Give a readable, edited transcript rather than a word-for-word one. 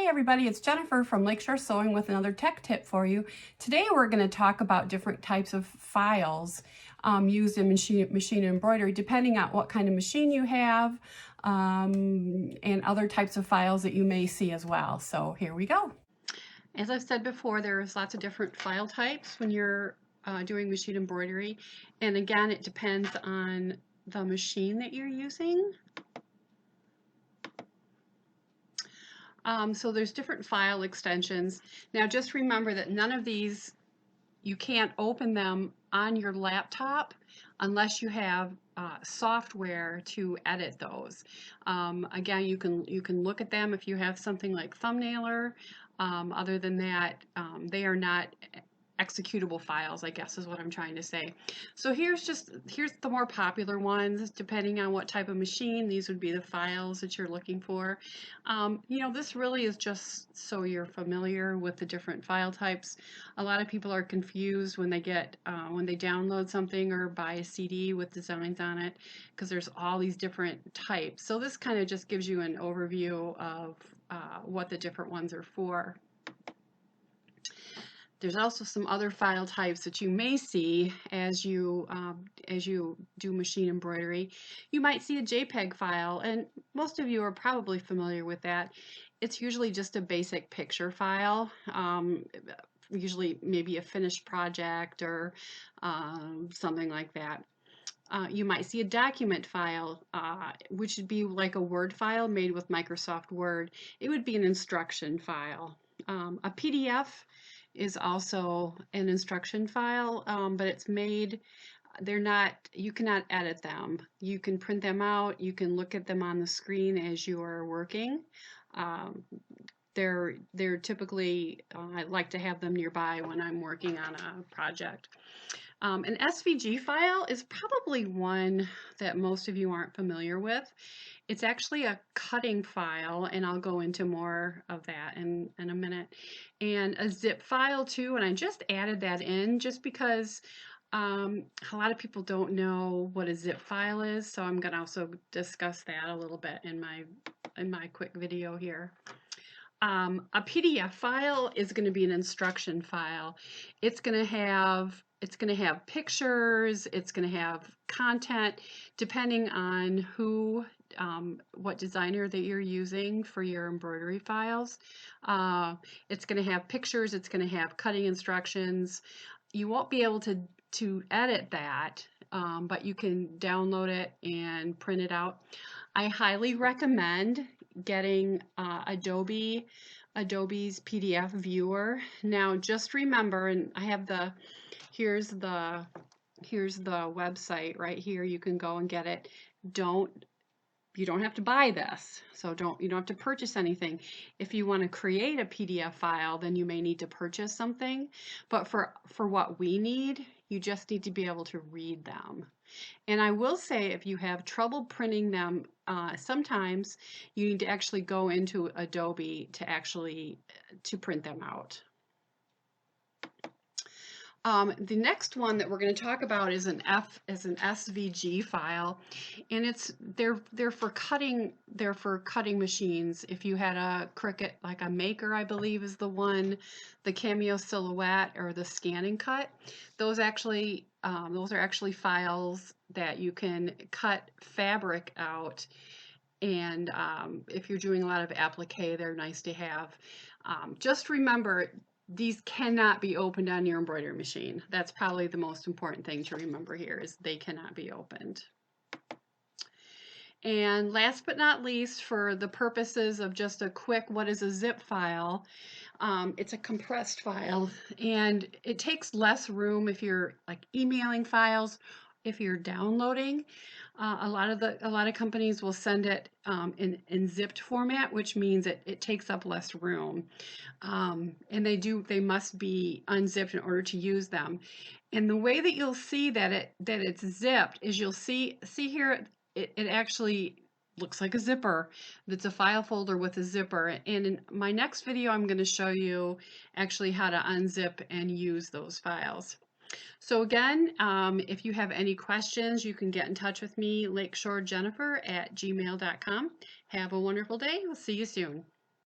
Hey everybody, it's Jennifer from Lakeshore Sewing with another tech tip for you. Today we're going to talk about different types of files used in machine embroidery, depending on what kind of machine you have, and other types of files that you may see as well. So here we go. As I've said before, there's lots of different file types when you're doing machine embroidery, and again, it depends on the machine that you're using. So there's different file extensions. Now just remember that none of these, you can't open them on your laptop unless you have software to edit those. Again, you can look at them if you have something like Thumbnailer. Other than that, they are not executable files, I guess is what I'm trying to say. So here's the more popular ones. Depending on what type of machine, these would be the files that you're looking for. This really is just so you're familiar with the different file types. A lot of people are confused when they download something or buy a CD with designs on it, because there's all these different types. So this kind of just gives you an overview of what the different ones are for. There's also some other file types that you may see as you do machine embroidery. You might see a JPEG file, and most of you are probably familiar with that. It's usually just a basic picture file, usually maybe a finished project or something like that. You might see a document file, which would be like a Word file made with Microsoft Word. It would be an instruction file. A PDF is also an instruction file, but it's made, you cannot edit them. You can print them out, you can look at them on the screen as you are working. They're typically, I like to have them nearby when I'm working on a project. An SVG file is probably one that most of you aren't familiar with. It's actually a cutting file, and I'll go into more of that in a minute. And a zip file too, and I just added that in just because a lot of people don't know what a zip file is, so I'm going to also discuss that a little bit in my quick video here. A PDF file is going to be an instruction file. It's going to have pictures, it's going to have content depending on what designer that you're using for your embroidery files. It's going to have pictures, it's going to have cutting instructions. You won't be able to edit that, but you can download it and print it out. I highly recommend getting Adobe's PDF viewer. Now just remember, and I have here's the website right here. You can go and get it. You don't have to buy this, so you don't have to purchase anything. If you want to create a PDF file, then you may need to purchase something, but for what we need, you just need to be able to read them. And I will say, if you have trouble printing them, sometimes you need to actually go into Adobe to print them out. The next one that we're going to talk about is an SVG file, and they're for cutting machines. If you had a Cricut, like a Maker, I believe is the one, the Cameo Silhouette or the Scan and Cut, those are actually files that you can cut fabric out. And if you're doing a lot of applique, they're nice to have. Just remember, these cannot be opened on your embroidery machine. That's probably the most important thing to remember here, is they cannot be opened. And last but not least, for the purposes of just a quick, what is a zip file? It's a compressed file, and it takes less room if you're like emailing files. If you're downloading, a lot of companies will send it in zipped format, which means it takes up less room, and they must be unzipped in order to use them. And the way that you'll see that it's zipped is you'll see here it actually looks like a zipper. It's a file folder with a zipper, and in my next video I'm going to show you actually how to unzip and use those files. So again, if you have any questions, you can get in touch with me, lakeshorejennifer@gmail.com. Have a wonderful day. We'll see you soon.